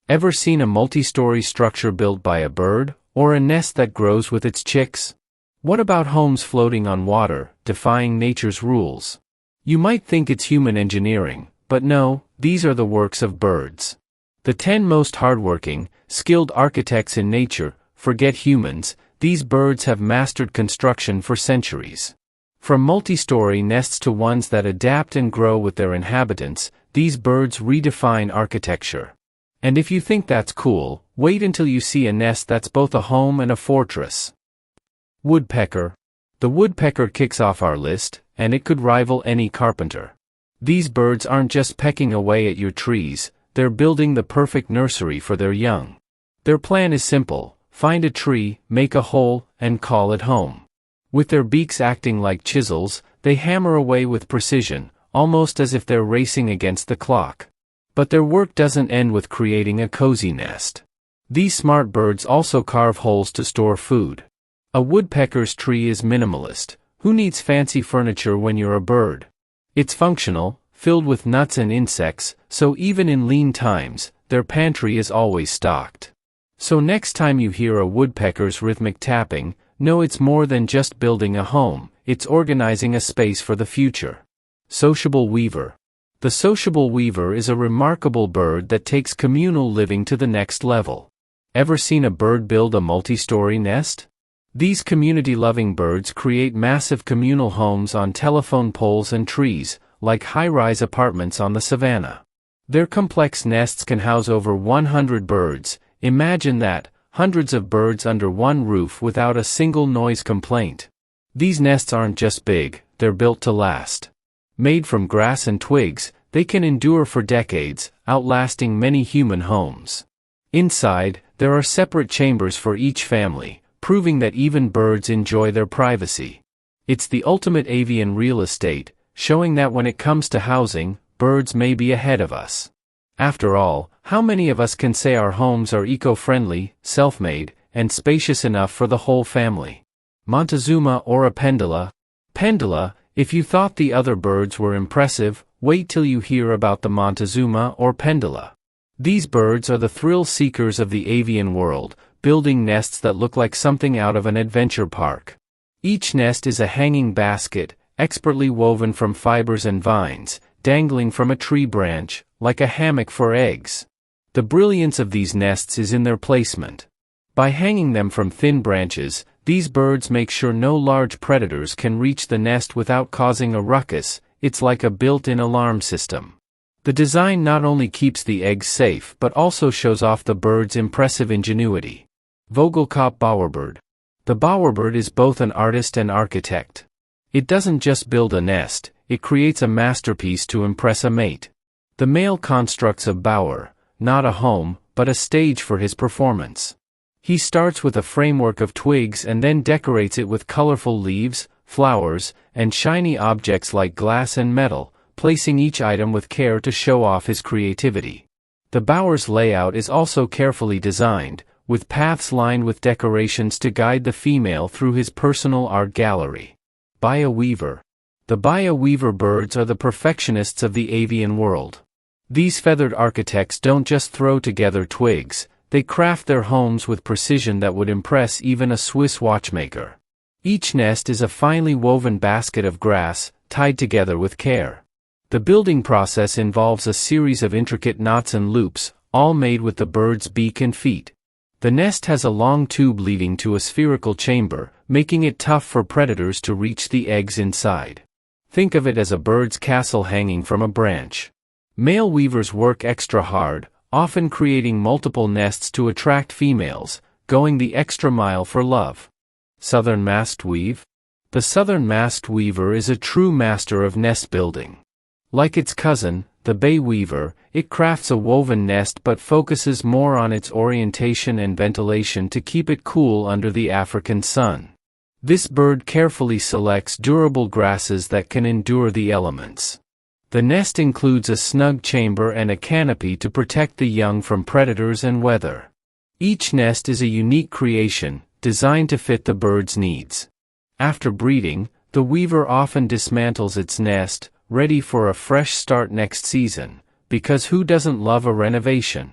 Ever seen a multi-story structure built by a bird, or a nest that grows with its chicks? What about homes floating on water, defying nature's rules? You might think it's human engineering, but no, these are the works of birds. The 10 most hardworking, skilled architects in nature. Forget humans, these birds have mastered construction for centuries. From multi-story nests to ones that adapt and grow with their inhabitants, these birds redefine architecture. And if you think that's cool, wait until you see a nest that's both a home and a fortress. Woodpecker. The woodpecker kicks off our list, and it could rival any carpenter. These birds aren't just pecking away at your trees, they're building the perfect nursery for their young. Their plan is simple: find a tree, make a hole, and call it home. With their beaks acting like chisels, they hammer away with precision, almost as if they're racing against the clock. But their work doesn't end with creating a cozy nest. These smart birds also carve holes to store food. A woodpecker's tree is minimalist. Who needs fancy furniture when you're a bird? It's functional, filled with nuts and insects, so even in lean times, their pantry is always stocked. So next time you hear a woodpecker's rhythmic tapping, know it's more than just building a home, it's organizing a space for the future. Sociable weaver. The sociable weaver is a remarkable bird that takes communal living to the next level. Ever seen a bird build a multi-story nest? These community-loving birds create massive communal homes on telephone poles and trees, like high-rise apartments on the savannah. Their complex nests can house over 100 birds. Imagine that, hundreds of birds under one roof without a single noise complaint. These nests aren't just big, they're built to last. Made from grass and twigs, they can endure for decades, outlasting many human homes. Inside, there are separate chambers for each family, proving that even birds enjoy their privacy. It's the ultimate avian real estate, showing that when it comes to housing, birds may be ahead of us. After all, how many of us can say our homes are eco-friendly, self-made, and spacious enough for the whole family? Montezuma or a pendula? Pendula. If you thought the other birds were impressive, wait till you hear about the Montezuma or pendula. These birds are the thrill seekers of the avian world, building nests that look like something out of an adventure park. Each nest is a hanging basket, expertly woven from fibers and vines, dangling from a tree branch, like a hammock for eggs. The brilliance of these nests is in their placement. By hanging them from thin branches, these birds make sure no large predators can reach the nest without causing a ruckus. It's like a built-in alarm system. The design not only keeps the eggs safe but also shows off the bird's impressive ingenuity. Vogelkop bowerbird. The bowerbird is both an artist and architect. It doesn't just build a nest, it creates a masterpiece to impress a mate. The male constructs a bower, not a home, but a stage for his performance. He starts with a framework of twigs and then decorates it with colorful leaves, flowers, and shiny objects like glass and metal, placing each item with care to show off his creativity. The bower's layout is also carefully designed, with paths lined with decorations to guide the female through his personal art gallery. Baya weaver. The Baya weaver birds are the perfectionists of the avian world. These feathered architects don't just throw together twigs, they craft their homes with precision that would impress even a Swiss watchmaker. Each nest is a finely woven basket of grass, tied together with care. The building process involves a series of intricate knots and loops, all made with the bird's beak and feet. The nest has a long tube leading to a spherical chamber, making it tough for predators to reach the eggs inside. Think of it as a bird's castle hanging from a branch. Male weavers work extra hard, often creating multiple nests to attract females, going the extra mile for love. Southern masked weave. The southern masked weaver is a true master of nest building. Like its cousin, the bay weaver, it crafts a woven nest but focuses more on its orientation and ventilation to keep it cool under the African sun. This bird carefully selects durable grasses that can endure the elements. The nest includes a snug chamber and a canopy to protect the young from predators and weather. Each nest is a unique creation, designed to fit the bird's needs. After breeding, the weaver often dismantles its nest, ready for a fresh start next season, because who doesn't love a renovation?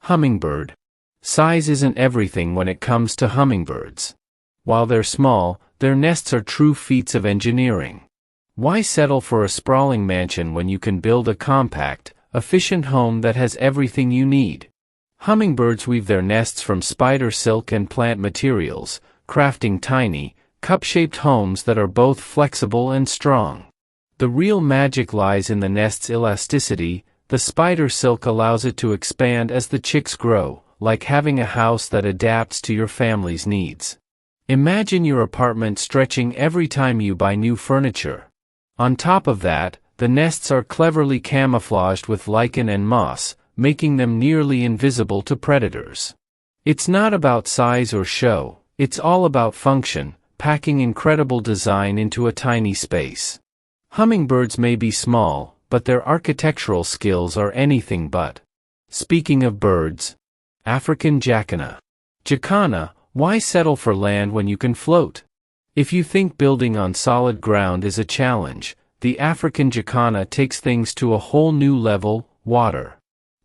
Hummingbird. Size isn't everything when it comes to hummingbirds. While they're small, their nests are true feats of engineering. Why settle for a sprawling mansion when you can build a compact, efficient home that has everything you need? Hummingbirds weave their nests from spider silk and plant materials, crafting tiny, cup-shaped homes that are both flexible and strong. The real magic lies in the nest's elasticity. The spider silk allows it to expand as the chicks grow, like having a house that adapts to your family's needs. Imagine your apartment stretching every time you buy new furniture. On top of that, the nests are cleverly camouflaged with lichen and moss, making them nearly invisible to predators. It's not about size or show, it's all about function, packing incredible design into a tiny space. Hummingbirds may be small, but their architectural skills are anything but. Speaking of birds, African jacana. Jacana, why settle for land when you can float? If you think building on solid ground is a challenge, the African jacana takes things to a whole new level: water.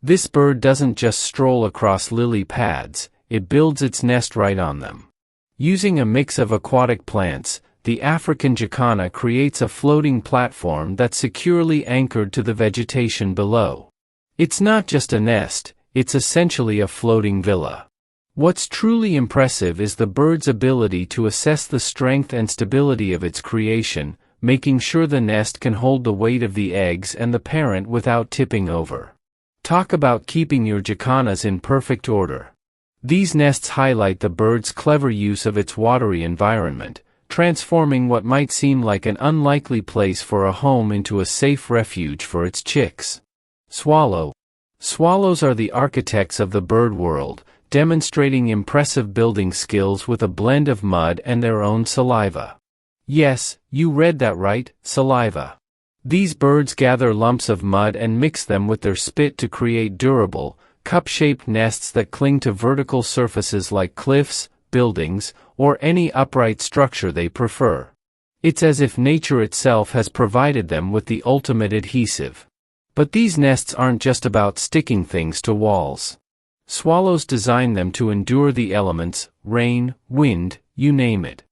This bird doesn't just stroll across lily pads, it builds its nest right on them. Using a mix of aquatic plants, the African jacana creates a floating platform that's securely anchored to the vegetation below. It's not just a nest, it's essentially a floating villa. What's truly impressive is the bird's ability to assess the strength and stability of its creation, making sure the nest can hold the weight of the eggs and the parent without tipping over. Talk about keeping your jacanas in perfect order. These nests highlight the bird's clever use of its watery environment, transforming what might seem like an unlikely place for a home into a safe refuge for its chicks. Swallow. Swallows are the architects of the bird world, demonstrating impressive building skills with a blend of mud and their own saliva. Yes, you read that right, saliva. These birds gather lumps of mud and mix them with their spit to create durable, cup-shaped nests that cling to vertical surfaces like cliffs, buildings, or any upright structure they prefer. It's as if nature itself has provided them with the ultimate adhesive. But these nests aren't just about sticking things to walls. Swallows design them to endure the elements, rain, wind, you name it.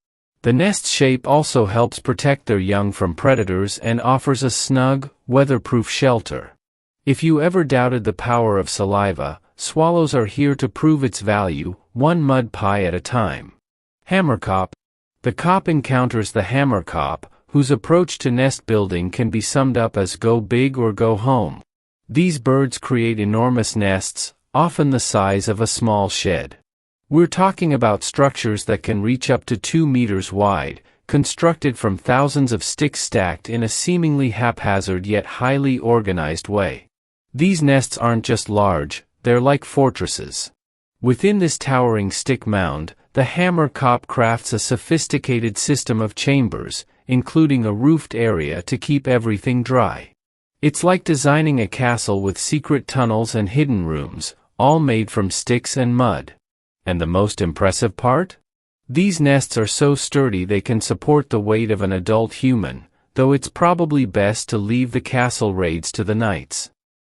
The nest shape also helps protect their young from predators and offers a snug, weatherproof shelter. If you ever doubted the power of saliva, swallows are here to prove its value, one mud pie at a time. Hammerkop. The kop encounters the hammerkop, whose approach to nest building can be summed up as go big or go home. These birds create enormous nests, often the size of a small shed. We're talking about structures that can reach up to 2 meters wide, constructed from thousands of sticks stacked in a seemingly haphazard yet highly organized way. These nests aren't just large, they're like fortresses. Within this towering stick mound, the hammerkop crafts a sophisticated system of chambers, including a roofed area to keep everything dry. It's like designing a castle with secret tunnels and hidden rooms, all made from sticks and mud. And the most impressive part? These nests are so sturdy they can support the weight of an adult human, though it's probably best to leave the castle raids to the knights.